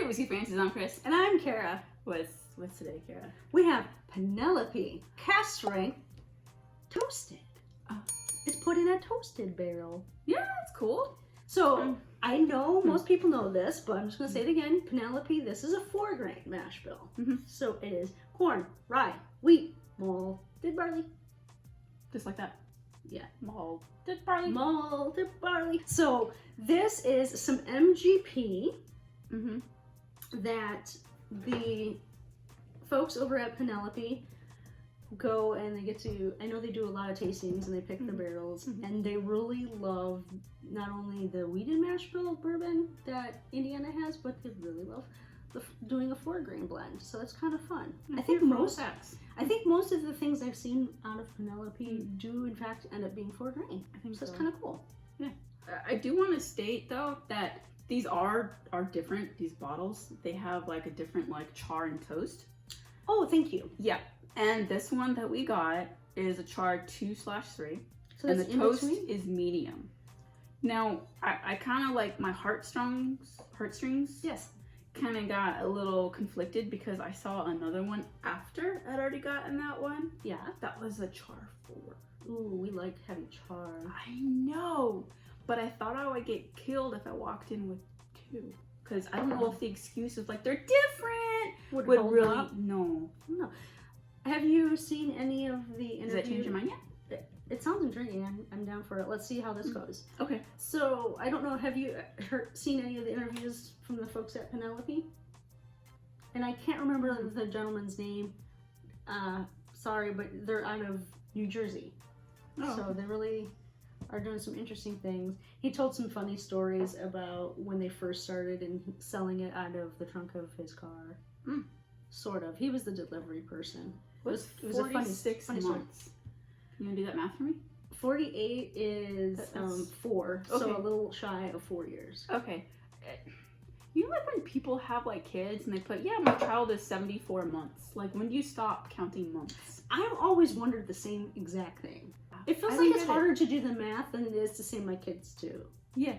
Whiskey Francis. I'm Chris. And I'm Kara. What's today, Kara? We have Penelope cast strength toasted. It's put in a toasted barrel. Yeah, that's cool. So I know most people know this, but I'm just gonna say it again. Penelope, this is a 4-grain mash bill. So it is corn, rye, wheat, malted barley. Just like that. Yeah. Malted barley. Malted barley. So this is some MGP that the folks over at Penelope go and they get to, I know they do a lot of tastings and they pick the barrels and they really love not only the wheated mash bill bourbon that Indiana has, but they really love doing a 4-grain blend. So it's kind of fun. I think most of the things I've seen out of Penelope do in fact end up being 4-grain. I think so. It's kind of cool. Yeah. I do want to state though that these are different. These bottles, they have like a different like char and toast. Oh, thank you. Yeah. And this one that we got is a char 2/3. So and the toast is medium. Now, I kind of like my heartstrings. Yes. Kind of got a little conflicted because I saw another one after I'd already gotten that one. Yeah. That was a char 4. Ooh, we like heavy char. I know, but I thought I would get killed if I walked in with 2. Because I don't know if the excuse is like they're different would really up? No. Have you seen any of the interviews? Does that change your mind yet? It sounds intriguing. I'm down for it. Let's see how this goes. Okay. So I don't know. Have you seen any of the interviews from the folks at Penelope? And I can't remember the gentleman's name. Sorry, but they're out of New Jersey. Oh. So they really are doing some interesting things. He told some funny stories about when they first started and selling it out of the trunk of his car. Sort of. He was the delivery person. It was a funny months. story. You gonna do that math for me? 48 is 4, okay. So a little shy of 4 years. Okay. You know, like when people have like kids and they put, yeah, my child is 74 months. Like, when do you stop counting months? I've always wondered the same exact thing. It feels like it's harder to do the math than it is to say my kids too. Yeah.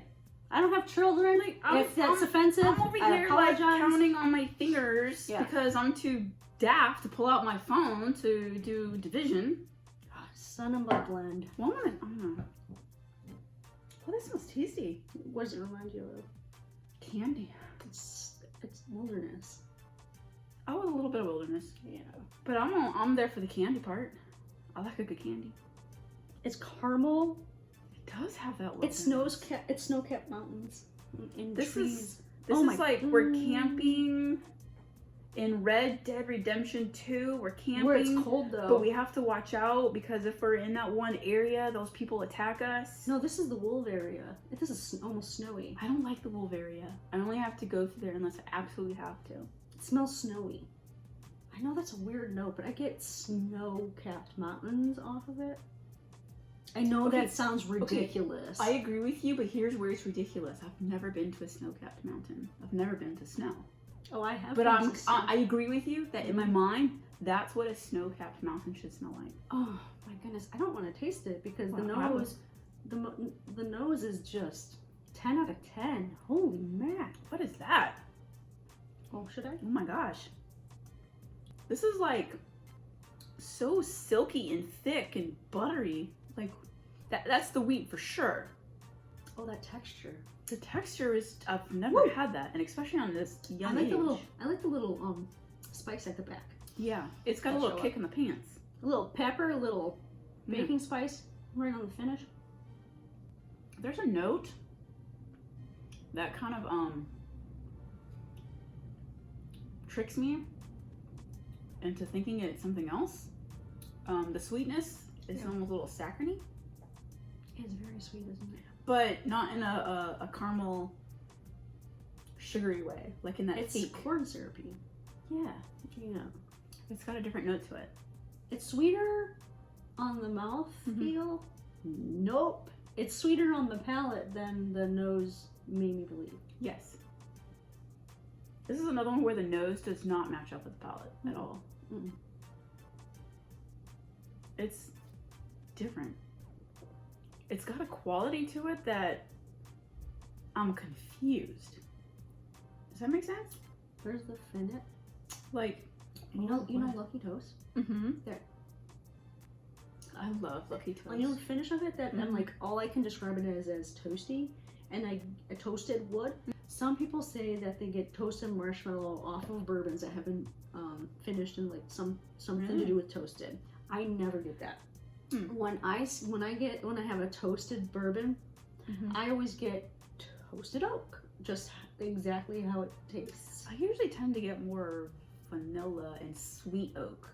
I don't have children. Like, if that's offensive, I'm over here like counting on my fingers because I'm too daft to pull out my phone to do division. Son of a blend. Well, I'm gonna. Oh, this smells tasty. What does it remind you of? Candy. It's wilderness. Oh, a little bit of wilderness. Yeah. But I'm there for the candy part. I like a good candy. It's caramel. It does have that wilderness. It's snow-capped mountains and this trees. This is like we're camping in Red Dead Redemption 2. We're camping. Where it's cold though. But we have to watch out because if we're in that one area, those people attack us. No, this is the wolf area. This is almost snowy. I don't like the wolf area. I only have to go through there unless I absolutely have to. It smells snowy. I know that's a weird note, but I get snow-capped mountains off of it. I know that sounds ridiculous. I agree with you, but here's where it's ridiculous. I've never been to a snow-capped mountain. I've never been to snow. Oh, I have. But I agree with you that in my mind, that's what a snow-capped mountain should smell like. Oh my goodness, I don't want to taste it because the nose is just 10 out of 10. Holy man. What is that? Oh, should I? Oh my gosh. This is like so silky and thick and buttery. Like that's the wheat for sure. Oh, that texture. The texture is, I've never had that, and especially on this young age. I like the little spice at the back. Yeah, it's got a little kick in the pants. A little pepper, a little baking spice right on the finish. There's a note that kind of tricks me into thinking it's something else. The sweetness is almost a little saccharine. It's very sweet, isn't it? But not in a caramel sugary way, like in that it's corn syrupy. Yeah. Yeah. It's got a different note to it. It's sweeter on the mouth feel. Nope. It's sweeter on the palate than the nose made me believe. Yes. This is another one where the nose does not match up with the palate at all. It's different. It's got a quality to it that I'm confused. Does that make sense? Where's the fin? Like, You know Lucky Toast? Mm-hmm. There. I love Lucky Toast. You know the finish of it? That I'm like, all I can describe it as toasty, and a toasted wood. Some people say that they get toasted marshmallow off of bourbons that have been finished in like something to do with toasted. I never get that. When I have a toasted bourbon, I always get toasted oak, just exactly how it tastes. I usually tend to get more vanilla and sweet oak.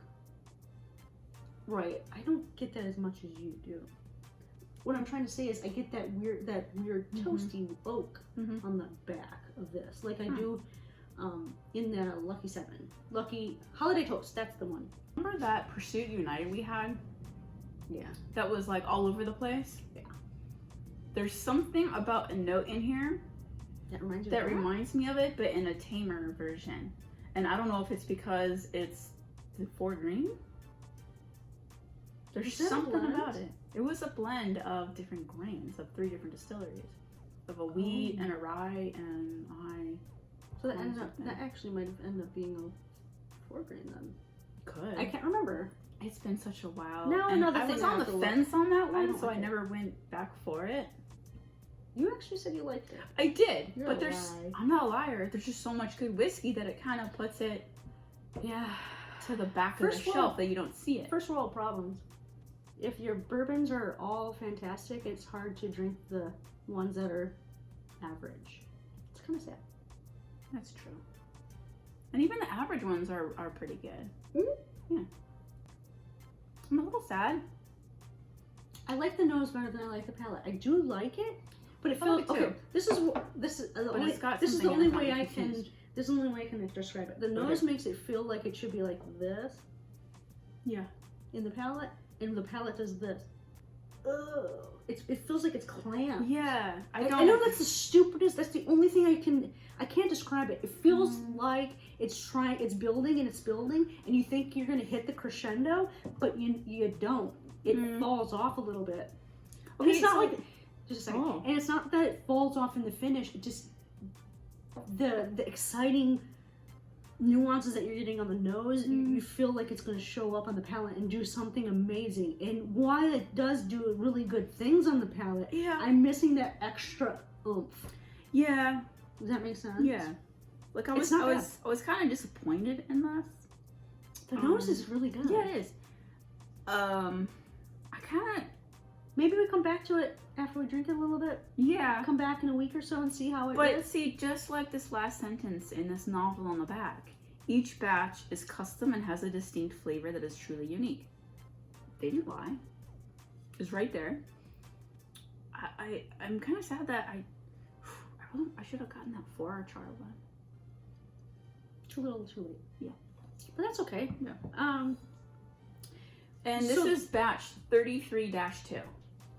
Right. I don't get that as much as you do. What I'm trying to say is I get that weird toasty oak on the back of this, like I do in the Lucky 7. Lucky Holiday Toast, that's the one. Remember that Pursuit United we had? Yeah. That was like all over the place? Yeah. There's something about a note in here That reminds you that reminds me of it, but in a tamer version. And I don't know if it's because it's the 4 green. There's something about it. It was a blend of different grains of 3 different distilleries. Of a wheat and a rye and So that actually might have ended up being a 4 grain then. Could. I can't remember. It's been such a while. Now and another I thing was I on have the to fence on that one, don't so like I it. never went back for it. You actually said you liked it. I did, You're but a there's lie. I'm not a liar. There's just so much good whiskey that it kind of puts it to the back of the shelf that you don't see it. First world problems. If your bourbons are all fantastic, it's hard to drink the ones that are average. It's kind of sad. That's true. And even the average ones are pretty good. Yeah. I'm a little sad. I like the nose better than I like the palate. I do like it, but it I feels like it okay. too. This is the only. it's got This is the something only else way I'm I can. confused. This is the only way I can describe it. The nose makes it feel like it should be like this. Yeah. In the palate, and the palate does this. Ugh. It feels like it's clamped. Yeah. I know that's the stupidest. That's the only thing I can't describe it. It feels like it's building and it's building, and you think you're gonna hit the crescendo, but you don't. It falls off a little bit. And it's not like just a second. And it's not that it falls off in the finish. It just the exciting nuances that you're getting on the nose, you feel like it's going to show up on the palate and do something amazing. And while it does do really good things on the palate, I'm missing that extra oomph. Yeah. Does that make sense? Yeah. Like I was kind of disappointed in this. The nose is really good. Yeah, it is. I kind of maybe we come back to it after we drink it a little bit. Yeah. Come back in a week or so and see how it is. But see, just like this last sentence in this novel on the back, each batch is custom and has a distinct flavor that is truly unique. They didn't lie. It's right there. I'm kind of sad that I should have gotten that 4-hour one. Too little, too late. Yeah. But that's okay. Yeah. And this is batch 33-2.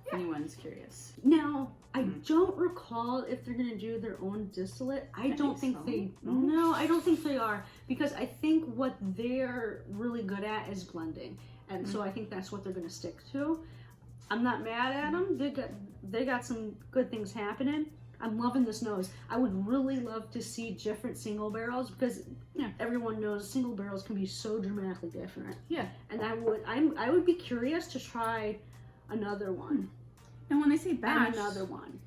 If anyone's curious. Now, I don't recall if they're going to do their own distillate. I don't think they... No, I don't think they are. Because I think what they're really good at is blending. And so I think that's what they're going to stick to. I'm not mad at them. They got some good things happening. I'm loving this nose. I would really love to see different single barrels because everyone knows single barrels can be so dramatically different. Yeah. And I would be curious to try another one. And when they say batch, and another one.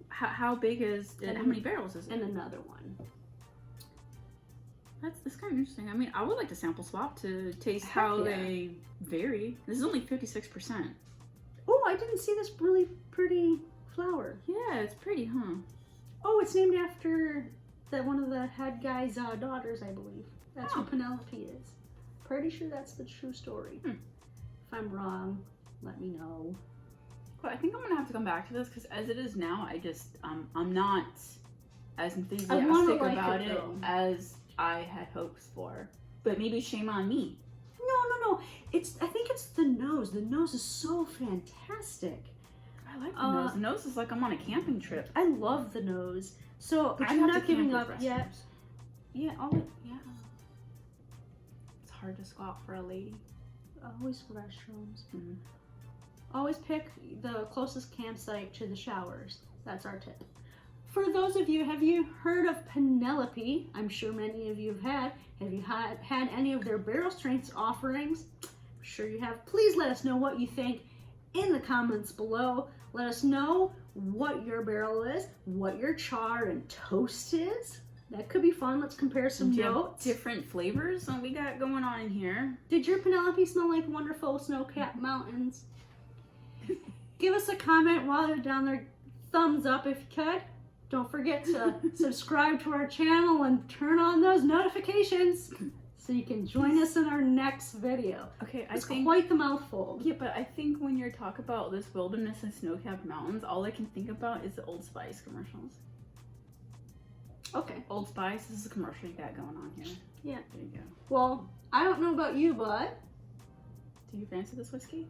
How big is it? How many barrels is it? And another one. That's kind of interesting. I mean, I would like to sample swap to taste how they vary. This is only 56%. Oh, I didn't see this really pretty flower. Yeah, it's pretty, huh? Oh, it's named after one of the head guy's daughters, I believe. That's who Penelope is. Pretty sure that's the true story. If I'm wrong, let me know. Well, I think I'm gonna have to come back to this because as it is now, I'm not as enthusiastic about it as I had hopes for. But maybe shame on me. No. I think it's the nose. The nose is so fantastic. I like the nose. The nose is like I'm on a camping trip. I love the nose. So But I'm not giving up yet. Yeah, It's hard to squat for a lady. Always restrooms. Always pick the closest campsite to the showers. That's our tip. For those of you, have you heard of Penelope? I'm sure many of you have had. Have you had any of their barrel strengths offerings? I'm sure you have. Please let us know what you think in the comments below. Let us know what your barrel is, what your char and toast is. That could be fun. Let's compare some notes. Different flavors that we got going on in here. Did your Penelope smell like wonderful snow-capped mountains? Give us a comment while you're down there. Thumbs up if you could. Don't forget to subscribe to our channel and turn on those notifications so you can join us in our next video. Okay, it's quite the mouthful. Yeah, but I think when you talk about this wilderness and snow-capped mountains, all I can think about is the Old Spice commercials. Okay. Old Spice, this is a commercial you got going on here. Yeah. There you go. Well, I don't know about you, but... Do you fancy this whiskey?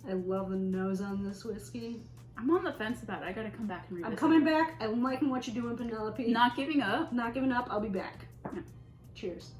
I love the nose on this whiskey. I'm on the fence about it. I gotta come back and revisit. I'm coming back. I'm liking what you're doing, Penelope. Not giving up. Not giving up. I'll be back. Yeah. Cheers.